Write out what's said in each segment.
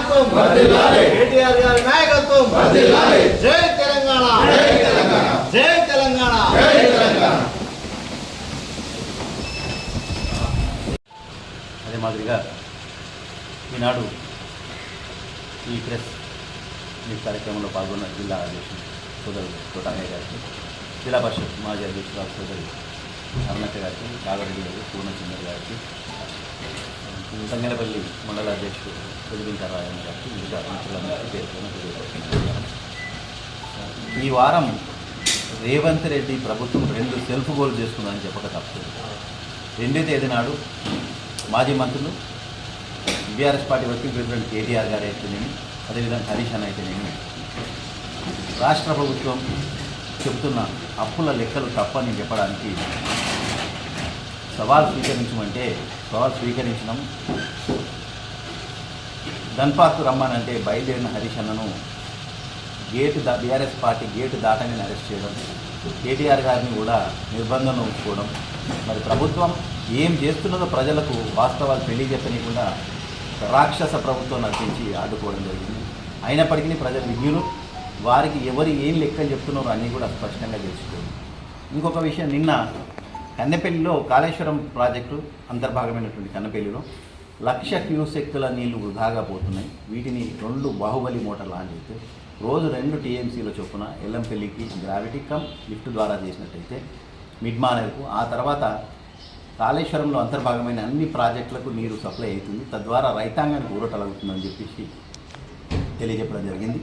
నాయకత్వం కేటీఆర్ గారి నాయకత్వం జై తెలంగాణ జై తెలంగాణ. అదే మాదిరిగా ఈనాడు ఈ ప్రెస్ మీట్ కార్యక్రమంలో పాల్గొన్న జిల్లా అధ్యక్షుడు సోదరుడు కోటంగయ్య గారికి, జిల్లా పరిషత్ మాజీ అధ్యక్షురాలు సోదరి అరుణక్క గారికి, కాగరెడ్డి గారికి, పూర్ణచంద్ర గారికి, తంగెలపల్లి మండల అధ్యక్షుడు వెలుగుంటారాయణ గారికి, మిగతా మిత్రులందరికీ పేర్కొన్న ఈ వారం రేవంత్ రెడ్డి ప్రభుత్వం 2 సెల్ఫ్ గోల్ చేసుకుందని చెప్పక తప్పదు. 2వ తేదీ నాడు మాజీ మంత్రులు BRS party working president KTR గారు అయితేనేమి, అదేవిధంగా హరీష్ అన్న అయితేనేమి రాష్ట్ర ప్రభుత్వం చెబుతున్న అప్పుల లెక్కలు తప్పని చెప్పడానికి సవాల్ స్వీకరించమంటే సవాల్ స్వీకరించడం, ధన్పార్కు రమ్మనంటే బయలుదేరిన హరీష్ అన్నను బీఆర్ఎస్ పార్టీ గేటు దాటంగానే అరెస్ట్ చేయడం, కేటీఆర్ గారిని కూడా నిర్బంధంలో ఉంచుకోవడం, మరి ప్రభుత్వం ఏం చేస్తున్నదో ప్రజలకు వాస్తవాలు తెలియజెప్పనీయకుండా రాక్షస ప్రభుత్వం నడిపించి ఆడుకోవడం జరిగింది. అయినప్పటికీ ప్రజలు విజ్ఞులు, వారికి ఎవరు ఏం లెక్కలు చెప్తున్నారో అన్నీ కూడా స్పష్టంగా తెలుసుకోండి. ఇంకొక విషయం, నిన్న కన్నెపల్లిలో కాళేశ్వరం ప్రాజెక్టు అంతర్భాగమైనటువంటి కన్నెపల్లిలో 1,00,000 క్యూసెక్కుల నీళ్లు వృధాగా పోతున్నాయి. వీటిని 2 బాహుబలి మోటార్లు ఆన్ చేస్తే రోజు 2 టీఎంసీల చొప్పున ఎల్లంపల్లికి గ్రావిటీ కమ్ లిఫ్ట్ ద్వారా చేసినట్టయితే మిడ్మానేర్కు, ఆ తర్వాత కాళేశ్వరంలో అంతర్భాగమైన అన్ని ప్రాజెక్టులకు నీరు సప్లై అవుతుంది, తద్వారా రైతాంగానికి ఊరటలుగుతుందని చెప్పేసి తెలియజెప్పడం జరిగింది.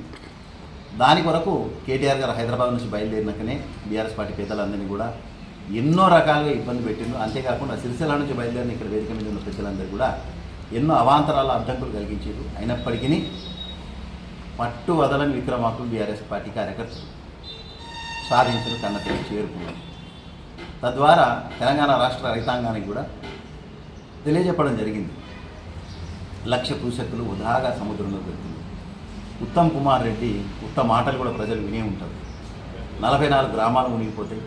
దాని కొరకు కేటీఆర్ గారు హైదరాబాద్ నుంచి బయలుదేరినాకనే బీఆర్ఎస్ పార్టీ పెద్దలందరినీ కూడా ఎన్నో రకాలుగా ఇబ్బంది పెట్టిండు. అంతేకాకుండా సిరిసిల్ల నుంచి బయలుదేరిన ఇక్కడ వేదిక మీద ఉన్న పెద్దలందరూ కూడా ఎన్నో అవాంతరాల అడ్డంకులు కలిగించారు. అయినప్పటికీ పట్టు వదలని విక్రమార్కులు బీఆర్ఎస్ పార్టీ కార్యకర్తలు సాధించిన కన్నతల్లి చేరుకున్నారు. తద్వారా తెలంగాణ రాష్ట్ర రైతాంగానికి కూడా తెలియజెప్పడం జరిగింది. 1,00,000 క్యూసెక్కులు వృధాగా సముద్రంలో పెడుతుంది. ఉత్తమ్ కుమార్ రెడ్డి ఉత్త మాటలు కూడా ప్రజలు వినే ఉంటారు. 44 గ్రామాలు మునిగిపోతాయి.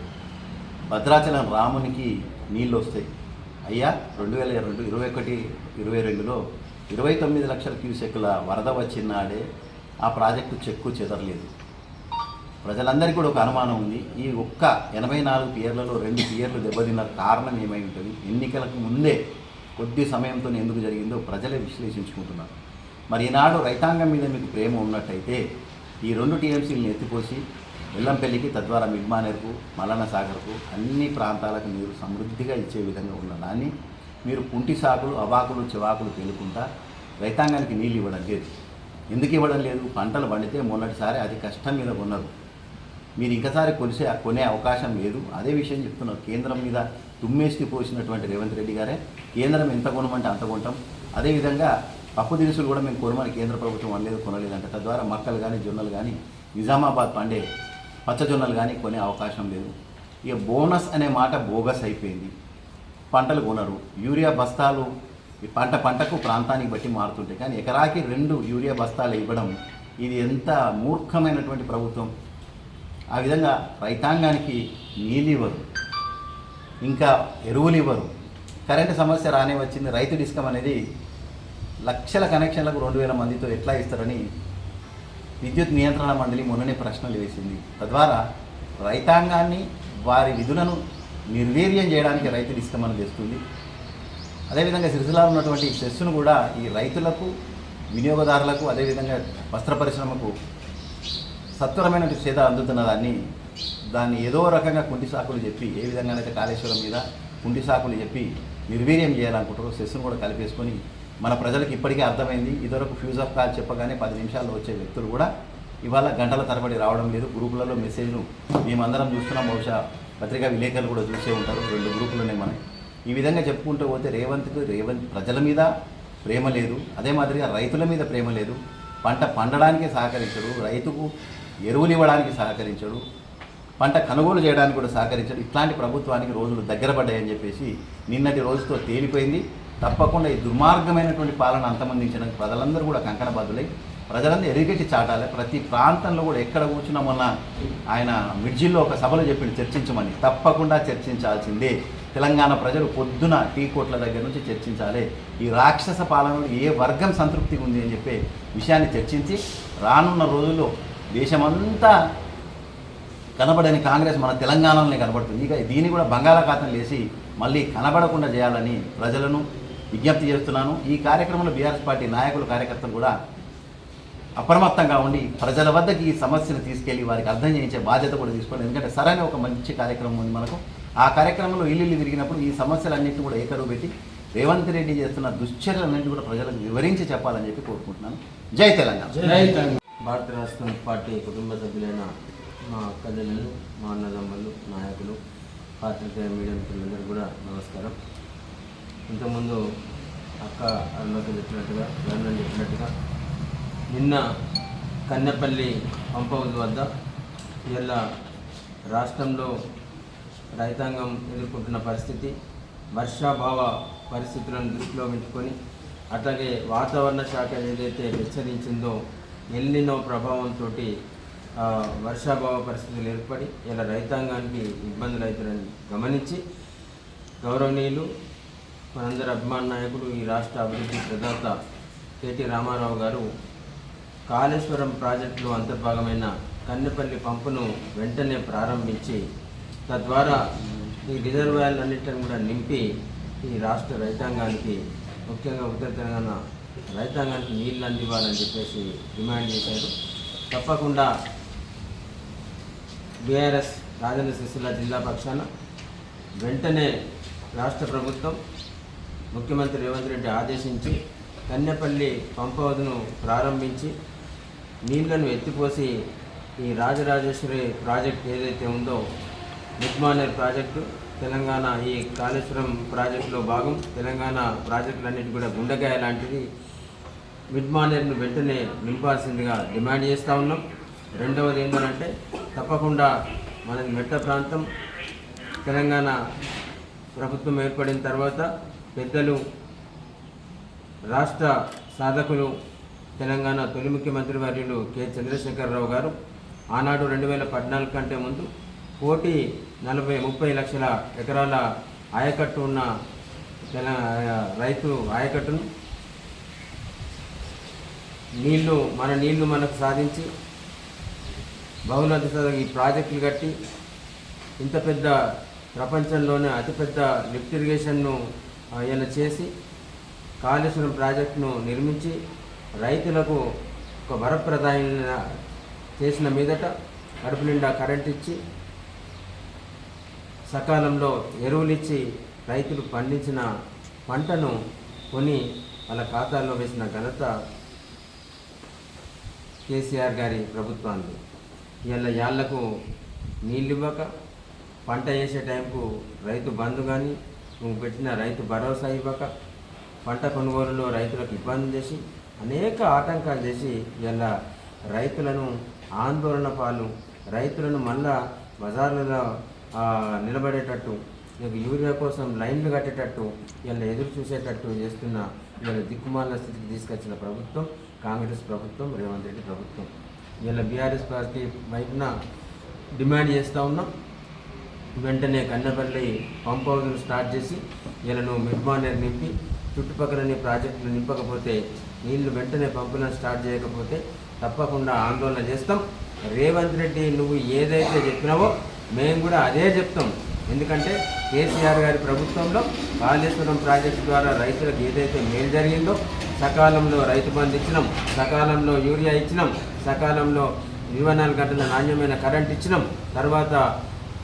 భద్రాచలం రామునికి నీళ్ళు వస్తాయి. అయ్యా 2022, 21, 22లో 29 లక్షల క్యూసెక్కుల వరద వచ్చినాడే ఆ ప్రాజెక్టు చెక్కు చెదరలేదు. ప్రజలందరికీ కూడా ఒక అనుమానం ఉంది, ఈ ఒక్క 84 పియర్లలో 2 పియర్లు దెబ్బతిన్న కారణం ఏమై ఉంటుంది, ఎన్నికలకు ముందే కొద్ది సమయంతో ఎందుకు జరిగిందో ప్రజలే విశ్లేషించుకుంటున్నారు. మరి ఈనాడు రైతాంగం మీద మీకు ప్రేమ ఉన్నట్టయితే ఈ 2 టీఎంసీలను ఎత్తిపోసి వెల్లంపల్లికి, తద్వారా మిడ్మానేర్కు, మల్లన్న సాగర్కు అన్ని ప్రాంతాలకు నీరు సమృద్ధిగా ఇచ్చే విధంగా ఉన్న దాన్ని మీరు కుంటి సాకులు, అవాకులు, చివాకులు పేలుకుంటా రైతాంగానికి నీళ్ళు ఇవ్వడం లేదు. ఎందుకు ఇవ్వడం లేదు? పంటలు పండితే మొన్నటిసారి అది కష్టం మీద కొన్నారు. మీరు ఇంకసారి కొనే అవకాశం లేదు. అదే విషయం చెప్తున్నారు. కేంద్రం మీద తుమ్మేసి పోసినటువంటి రేవంత్ రెడ్డి గారే కేంద్రం ఎంత కొనమంటే అంత కొంటాం, అదేవిధంగా పప్పు దినుసులు కూడా మేము కొనమని కేంద్ర ప్రభుత్వం అనలేదు, కొనలేదంటే తద్వారా మక్కలు కానీ జొన్నలు కానీ నిజామాబాద్ పండే పచ్చజొన్నలు కానీ కొనే అవకాశం లేదు. ఇక బోనస్ అనే మాట బోగస్ అయిపోయింది. పంటలు కొనరు. యూరియా బస్తాలు ఈ పంటకు ప్రాంతానికి బట్టి మారుతుంటాయి, కానీ ఎకరాకి 2 యూరియా బస్తాలు ఇవ్వడం ఇది ఎంత మూర్ఖమైనటువంటి ప్రభుత్వం. ఆ విధంగా రైతాంగానికి నీళ్ళు ఇవ్వరు, ఇంకా ఎరువులు ఇవ్వరు. కరెంటు సమస్య రానే వచ్చింది. రైతు డిస్కమ్ అనేది లక్షల కనెక్షన్లకు 2,000 మందితో ఎట్లా ఇస్తారని విద్యుత్ నియంత్రణ మండలి మొన్ననే ప్రశ్నలు వేసింది. తద్వారా రైతాంగాన్ని వారి విధులను నిర్వీర్యం చేయడానికి రైతు డిస్కమ్ అని తెస్తుంది. అదేవిధంగా సిరిసిల్లలో ఉన్నటువంటి సెస్సును కూడా ఈ రైతులకు, వినియోగదారులకు, అదేవిధంగా వస్త్ర పరిశ్రమకు సత్వరమైన సేద అందుతున్న దాన్ని ఏదో రకంగా కుంటి సాకులు చెప్పి, ఏ విధంగానైతే కాళేశ్వరం మీద కుంటి సాకులు చెప్పి నిర్వీర్యం చేయాలనుకుంటారో సెస్సును కూడా కలిపేసుకొని మన ప్రజలకు ఇప్పటికే అర్థమైంది. ఇదివరకు ఫ్యూజ్ ఆఫ్ కాల్ చెప్పగానే 10 నిమిషాల్లో వచ్చే వ్యక్తులు కూడా ఇవాళ గంటల తరబడి రావడం లేదు. గ్రూపులలో మెసేజ్లు మేమందరం చూస్తున్నాం, బహుశా పత్రికా విలేకరులు కూడా చూసే ఉంటారు. 2 గ్రూపులునే మనం ఈ విధంగా చెప్పుకుంటూ పోతే రేవంత్ ప్రజల మీద ప్రేమ లేదు, అదే మాదిరిగా రైతుల మీద ప్రేమ లేదు. పంట పండడానికి సహకరించడు, రైతుకు ఎరువులు ఇవ్వడానికి సహకరించడు, పంట కొనుగోలు చేయడానికి కూడా సహకరించడు. ఇట్లాంటి ప్రభుత్వానికి రోజులు దగ్గర పడ్డాయని చెప్పేసి నిన్నటి రోజుతో తేలిపోయింది. తప్పకుండా ఈ దుర్మార్గమైనటువంటి పాలన అంతమందించడానికి ప్రజలందరూ కూడా కంకణబద్దులై ప్రజలందరూ ఎరిగెట్టి చాటాలి. ప్రతి ప్రాంతంలో కూడా ఎక్కడ కూర్చున్నా మొన్న ఆయన మిడ్జిల్లో ఒక సభలో చెప్పింది చర్చించమని. తప్పకుండా చర్చించాల్సిందే. తెలంగాణ ప్రజలు పొద్దున టీ కోట్ల దగ్గర నుంచి చర్చించాలి. ఈ రాక్షస పాలనలో ఏ వర్గం సంతృప్తిగా ఉంది అని చెప్పే విషయాన్ని చర్చించి రానున్న రోజుల్లో దేశమంతా కనబడని కాంగ్రెస్ మన తెలంగాణలోనే కనబడుతుంది. ఇక దీన్ని కూడా బంగాళాఖాతం వేసి మళ్ళీ కనబడకుండా చేయాలని ప్రజలను విజ్ఞప్తి చేస్తున్నాను. ఈ కార్యక్రమంలో బీఆర్ఎస్ పార్టీ నాయకులు కార్యకర్తలు కూడా అప్రమత్తంగా ఉండి ప్రజల వద్దకి ఈ సమస్యను తీసుకెళ్లి వారికి అర్థం చేయించే బాధ్యత కూడా తీసుకోండి. ఎందుకంటే సరైన ఒక మంచి కార్యక్రమం ఉంది మనకు. ఆ కార్యక్రమంలో ఇల్లు తిరిగినప్పుడు ఈ సమస్యలన్నింటినీ కూడా ఏకరువు పెట్టి రేవంత్ రెడ్డి చేస్తున్న దుశ్చర్యలన్నింటినీ కూడా ప్రజలకు వివరించి చెప్పాలని చెప్పి కోరుకుంటున్నాను. జై తెలంగాణ. భారత రాష్ట్ర పార్టీ కుటుంబ సభ్యులైన మా అక్కజనులు, మా అన్నదమ్ములు, నాయకులు, పాత్రికేయ మీడియా మిత్రులందరూ కూడా నమస్కారం. ఇంతకుముందు అక్క అరుణకి చెప్పినట్టుగా, జగన్ చెప్పినట్టుగా నిన్న కన్నెపల్లి పంప్ హౌస్ వద్ద ఇవాళ రాష్ట్రంలో రైతాంగం ఎదుర్కొంటున్న పరిస్థితి, వర్షాభావ పరిస్థితులను దృష్టిలో ఉంచుకొని, అట్లాగే వాతావరణ శాఖ ఏదైతే హెచ్చరించిందో ఎల్నినో ప్రభావంతో వర్షాభావ పరిస్థితులు ఏర్పడి ఇలా రైతాంగానికి ఇబ్బందులు అవుతారని గమనించి గౌరవనీయులు మనందరి అభిమాన నాయకుడు, ఈ రాష్ట్ర అభివృద్ధి ప్రదాత కేటీ రామారావు గారు కాళేశ్వరం ప్రాజెక్టులో అంతర్భాగమైన కన్నెపల్లి పంపును వెంటనే ప్రారంభించి తద్వారా ఈ రిజర్వాయర్లన్నింటిని కూడా నింపి ఈ రాష్ట్ర రైతాంగానికి, ముఖ్యంగా ఉత్తర తెలంగాణ రైతాంగానికి నీళ్ళు అందివ్వాలని చెప్పేసి డిమాండ్ చేశారు. తప్పకుండా బీఆర్ఎస్ రాజన్న సిరిసిల్ల జిల్లా పక్షాన వెంటనే రాష్ట్ర ప్రభుత్వం, ముఖ్యమంత్రి రేవంత్ రెడ్డి ఆదేశించి కన్నెపల్లి పంప్ హౌస్ను ప్రారంభించి నీళ్లను ఎత్తిపోసి ఈ రాజరాజేశ్వరి ప్రాజెక్ట్ ఏదైతే ఉందో మిడ్మానేర్ ప్రాజెక్టు, తెలంగాణ ఈ కాళేశ్వరం ప్రాజెక్టులో భాగం, తెలంగాణ ప్రాజెక్టులన్నిటి కూడా గుండెకాయ లాంటిది, మిడ్మానేర్ను వెంటనే నింపాల్సిందిగా డిమాండ్ చేస్తూ ఉన్నాం. రెండవది ఏంటంటే తప్పకుండా మనది మెట్ట ప్రాంతం, తెలంగాణ ప్రభుత్వం ఏర్పడిన తర్వాత పెద్దలు, రాష్ట్ర సాధకులు, తెలంగాణ తొలి ముఖ్యమంత్రి వర్యులు కె చంద్రశేఖరరావు గారు ఆనాడు 2014 కంటే ముందు 1,30 లక్షల ఎకరాల ఆయకట్టు ఉన్న రైతు ఆయకట్టును మన నీళ్లు మనకు సాధించి బహుళ ఈ ప్రాజెక్టులు కట్టి ఇంత పెద్ద ప్రపంచంలోనే అతిపెద్ద లిఫ్ట్ ఇరిగేషన్ను ఇలా చేసి కాళేశ్వరం ప్రాజెక్టును నిర్మించి రైతులకు ఒక వరప్రదాయన చేసిన మీదట కడుపు నిండా కరెంట్ ఇచ్చి సకాలంలో ఎరువులు ఇచ్చి రైతులు పండించిన పంటను కొని వాళ్ళ ఖాతాల్లో వేసిన ఘనత కేసీఆర్ గారి ప్రభుత్వాన్ని. ఇవాళ యాళ్లకు నీళ్ళు ఇవ్వక, పంట వేసే టైంకు రైతు బంధు కానీ నువ్వు పెట్టిన రైతు భరోసా ఇవ్వక, పంట కొనుగోలులో రైతులకు ఇబ్బంది చేసి అనేక ఆటంకాలు చేసి ఇవాళ రైతులను ఆందోళన పాలు, రైతులను మళ్ళా బజార్లలో నిలబడేటట్టు, యూరియా కోసం లైన్లు కట్టేటట్టు ఇవాళ ఎదురు చూసేటట్టు చేస్తున్న ఇవాళ దిక్కుమాల స్థితికి తీసుకొచ్చిన ప్రభుత్వం కాంగ్రెస్ ప్రభుత్వం, రేవంత్ రెడ్డి ప్రభుత్వం. ఇవాళ బీఆర్ఎస్ పార్టీ వైపున డిమాండ్ చేస్తూ ఉన్నాం, వెంటనే కన్నెపల్లి పంప్ హౌస్ను స్టార్ట్ చేసి ఇలా నువ్వు మిడ్మానేర్ నింపి చుట్టుపక్కలని ప్రాజెక్టులు నింపకపోతే, నీళ్లు వెంటనే పంపులను స్టార్ట్ చేయకపోతే తప్పకుండా ఆందోళన చేస్తాం. రేవంత్ రెడ్డి నువ్వు ఏదైతే చెప్పినావో మేము కూడా అదే చెప్తాం. ఎందుకంటే కేసీఆర్ గారి ప్రభుత్వంలో కాళేశ్వరం ప్రాజెక్టు ద్వారా రైతులకు ఏదైతే మేలు జరిగిందో, సకాలంలో రైతు బంధు ఇచ్చినాం, సకాలంలో యూరియా ఇచ్చినాం, సకాలంలో 24 గంటల నాణ్యమైన కరెంట్ ఇచ్చినాం, తర్వాత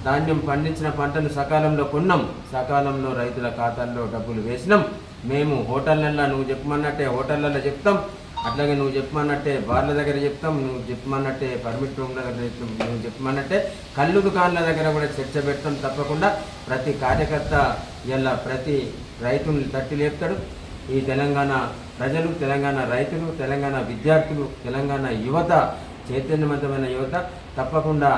ధాన్యం పండించిన పంటను సకాలంలో కొన్నాం, సకాలంలో రైతుల ఖాతాల్లో డబ్బులు వేసినాం. మేము హోటళ్ళల్లో నువ్వు చెప్పమన్నట్టే హోటళ్ళల్లో చెప్తాం, అట్లాగే నువ్వు చెప్పమన్నట్టే బార్ల దగ్గర చెప్తాం, నువ్వు చెప్పమన్నట్టే పర్మిట్ రూమ్ల దగ్గర నువ్వు చెప్పమన్నట్టే కళ్ళు దుకాణాల దగ్గర కూడా చర్చ పెడతాం. తప్పకుండా ప్రతి కార్యకర్త ఇలా ప్రతి రైతుని తట్టి లేపుతాడు. ఈ తెలంగాణ ప్రజలు, తెలంగాణ రైతులు, తెలంగాణ విద్యార్థులు, తెలంగాణ యువత, చైతన్యవంతమైన యువత తప్పకుండా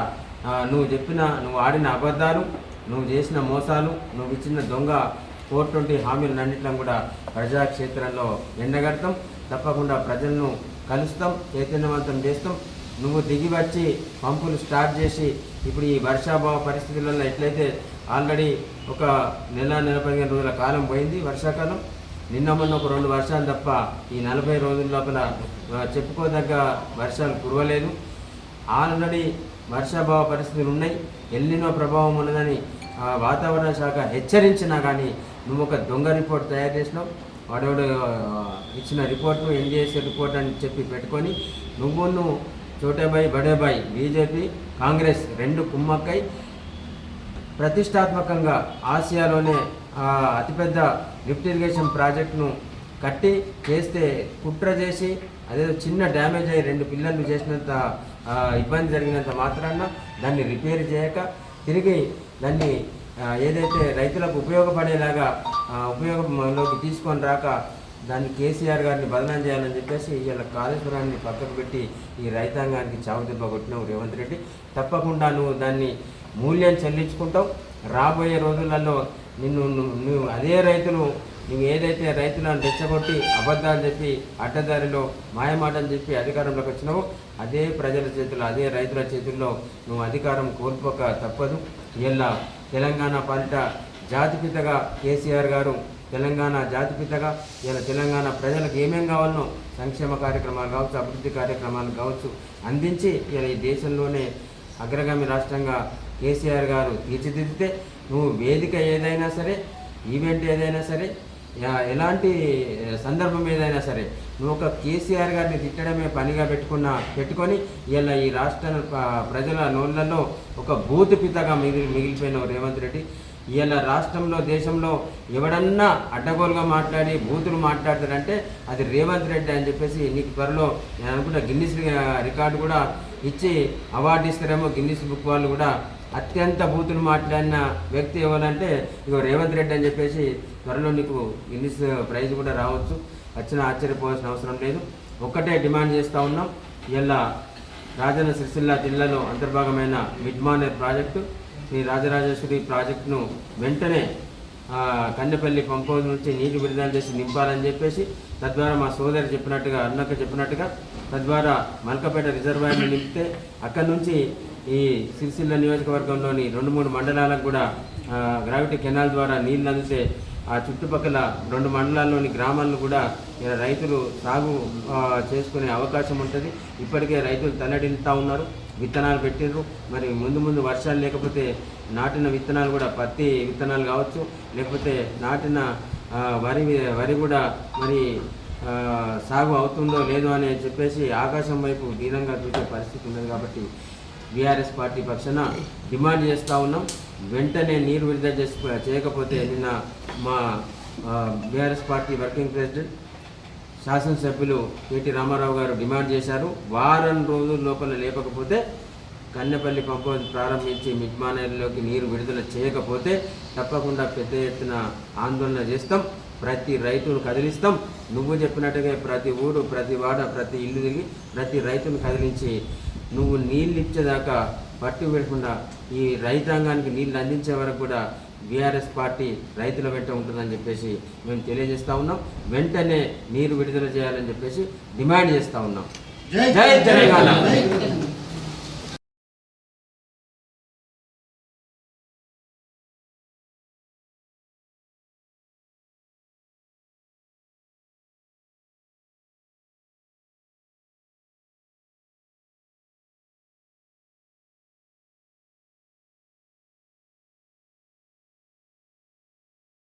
నువ్వు ఆడిన అబద్ధాలు, నువ్వు చేసిన మోసాలు, నువ్వు ఇచ్చిన దొంగ 420 హామీలన్నింటిలో కూడా ప్రజాక్షేత్రంలో ఎండగడతాం. తప్పకుండా ప్రజలను కలుస్తాం, చైతన్యవంతం చేస్తాం. నువ్వు దిగి వచ్చి పంపులు స్టార్ట్ చేసి ఇప్పుడు ఈ వర్షాభావ పరిస్థితులలో ఎట్లయితే ఆల్రెడీ ఒక నెల 15 రోజుల కాలం పోయింది వర్షాకాలం. నిన్న మొన్న ఒక 2 వర్షాలు తప్ప ఈ 40 రోజుల లోపల చెప్పుకోదగ్గ వర్షాలు కురవలేదు. ఆల్రెడీ వర్షాభావ పరిస్థితులు ఉన్నాయి, ఎల్నినో ప్రభావం ఉన్నదని వాతావరణ శాఖ హెచ్చరించినా కానీ నువ్వు ఒక దొంగ రిపోర్ట్ తయారు చేసినావు. వాడేవాడు ఇచ్చిన రిపోర్టు ఎన్డీఎస్ఏ రిపోర్ట్ అని చెప్పి పెట్టుకొని నువ్వు చోటేబాయి బడేబాయి బీజేపీ కాంగ్రెస్ 2 కుమ్మక్కై ప్రతిష్టాత్మకంగా ఆసియాలోనే అతిపెద్ద లిఫ్ట్ ఇరిగేషన్ ప్రాజెక్టును కట్టి చేస్తే కుట్ర చేసి అదే చిన్న డ్యామేజ్ అయ్యి 2 పిల్లర్లు చేసినంత ఇబ్బంది జరిగినంత మాత్రాన దాన్ని రిపేర్ చేయక తిరిగి దాన్ని ఏదైతే రైతులకు ఉపయోగపడేలాగా ఉపయోగంలోకి తీసుకొని రాక దాన్ని కేసీఆర్ గారిని బదనాం చేయాలని చెప్పేసి ఇలా కాళేశ్వరాన్ని పక్కకు పెట్టి ఈ రైతాంగానికి చావు దెబ్బ కొట్టినావు రేవంత్ రెడ్డి. తప్పకుండా నువ్వు దాన్ని మూల్యం చెల్లించుకుంటావు. రాబోయే రోజులలో నువ్వు అదే రైతులు నువ్వు ఏదైతే రైతులను రెచ్చగొట్టి అబద్ధాలు చెప్పి అడ్డదారిలో మాయమాటలు చెప్పి అధికారంలోకి వచ్చినావో అదే ప్రజల చేతుల్లో అదే రైతుల చేతుల్లో నువ్వు అధికారం కోల్పోక తప్పదు. ఇలా తెలంగాణ పాలిట జాతిపితగా కేసీఆర్ గారు తెలంగాణ జాతిపితగా ఇలా తెలంగాణ ప్రజలకు ఏమేం కావాలనో సంక్షేమ కార్యక్రమాలు కావచ్చు, అభివృద్ధి కార్యక్రమాలు కావచ్చు అందించి ఇలా ఈ దేశంలోనే అగ్రగామి రాష్ట్రంగా కేసీఆర్ గారు తీర్చిదిద్దితే నువ్వు వేదిక ఏదైనా సరే, ఈవెంట్ ఏదైనా సరే, ఎలాంటి సందర్భం ఏదైనా సరే నువ్వు ఒక కేసీఆర్ గారిని తిట్టడమే పనిగా పెట్టుకొని ఇలా ఈ రాష్ట్ర ప్రజల నోళ్లలో ఒక బూత్ పితగా మిగిలిపోయినావు రేవంత్ రెడ్డి. ఇలా రాష్ట్రంలో దేశంలో ఎవడన్నా అడ్డగోలుగా మాట్లాడి బూతులు మాట్లాడతాడంటే అది రేవంత్ రెడ్డి అని చెప్పేసి నీకు త్వరలో నేను అనుకుంటా గిన్నిస్ రికార్డు కూడా ఇచ్చి అవార్డు ఇస్తారేమో. గిన్నిస్ బుక్ వాళ్ళు కూడా అత్యంత బూతులు మాట్లాడిన వ్యక్తి ఎవరంటే ఇగో రేవంత్ రెడ్డి అని చెప్పేసి త్వరలో నీకు గిన్నిస్ ప్రైజ్ కూడా రావచ్చు. వచ్చిన ఆశ్చర్యపోవాల్సిన అవసరం లేదు. ఒక్కటే డిమాండ్ చేస్తూ ఉన్నాం. ఇలా రాజన్న సిరిసిల్ల జిల్లాలో అంతర్భాగమైన మిడ్మానేర్ ప్రాజెక్టు శ్రీ రాజరాజేశ్వరి ప్రాజెక్టును వెంటనే కన్నెపల్లి పంప్ హౌస్ నుంచి నీటి విడుదల చేసి నింపాలని చెప్పేసి తద్వారా మా సోదరు చెప్పినట్టుగా అన్నక్క చెప్పినట్టుగా తద్వారా మల్కపేట రిజర్వాయర్ని నింపితే అక్కడి నుంచి ఈ సిరిసిల్ల నియోజకవర్గంలోని 2-3 మండలాలకు కూడా గ్రావిటీ కెనాల్ ద్వారా నీళ్ళు అందితే ఆ చుట్టుపక్కల 2 మండలాల్లోని గ్రామాలను కూడా రైతులు సాగు చేసుకునే అవకాశం ఉంటుంది. ఇప్పటికే రైతులు తల్లడిల్లుతూ ఉన్నారు, విత్తనాలు పెట్టిండ్రు. మరి ముందు వర్షాలు లేకపోతే నాటిన విత్తనాలు కూడా పత్తి విత్తనాలు కావచ్చు, లేకపోతే నాటిన వరి కూడా మరి సాగు అవుతుందో లేదో అని చెప్పేసి ఆకాశం వైపు దీనంగా చూసే పరిస్థితి ఉన్నది. కాబట్టి బీఆర్ఎస్ పార్టీ పక్షాన డిమాండ్ చేస్తూ ఉన్నాం. వెంటనే నీరు విడుదల చేయకపోతే నిన్న మా బీఆర్ఎస్ పార్టీ వర్కింగ్ ప్రెసిడెంట్ శాసనసభ్యులు కేటీ రామారావు గారు డిమాండ్ చేశారు. వారం రోజుల లోపల లేపకపోతే కన్నెపల్లి పంప్ హౌస్ ప్రారంభించి మిడ్మానేర్లోకి నీరు విడుదల చేయకపోతే తప్పకుండా పెద్ద ఎత్తున ఆందోళన చేస్తాం. ప్రతి రైతును కదిలిస్తాం. నువ్వు చెప్పినట్టుగా ప్రతి ఊరు, ప్రతి వాడ, ప్రతి ఇల్లు తిరిగి ప్రతి రైతును కదిలించి నువ్వు నీళ్ళు ఇచ్చేదాకా పట్టు పెట్టకుండా ఈ రైతాంగానికి నీళ్ళు అందించే వరకు కూడా బీఆర్ఎస్ పార్టీ రైతుల వెంట ఉంటుందని చెప్పేసి మేము తెలియజేస్తూ ఉన్నాం. వెంటనే నీరు విడుదల చేయాలని చెప్పేసి డిమాండ్ చేస్తూ ఉన్నాం. జై తెలంగాణ.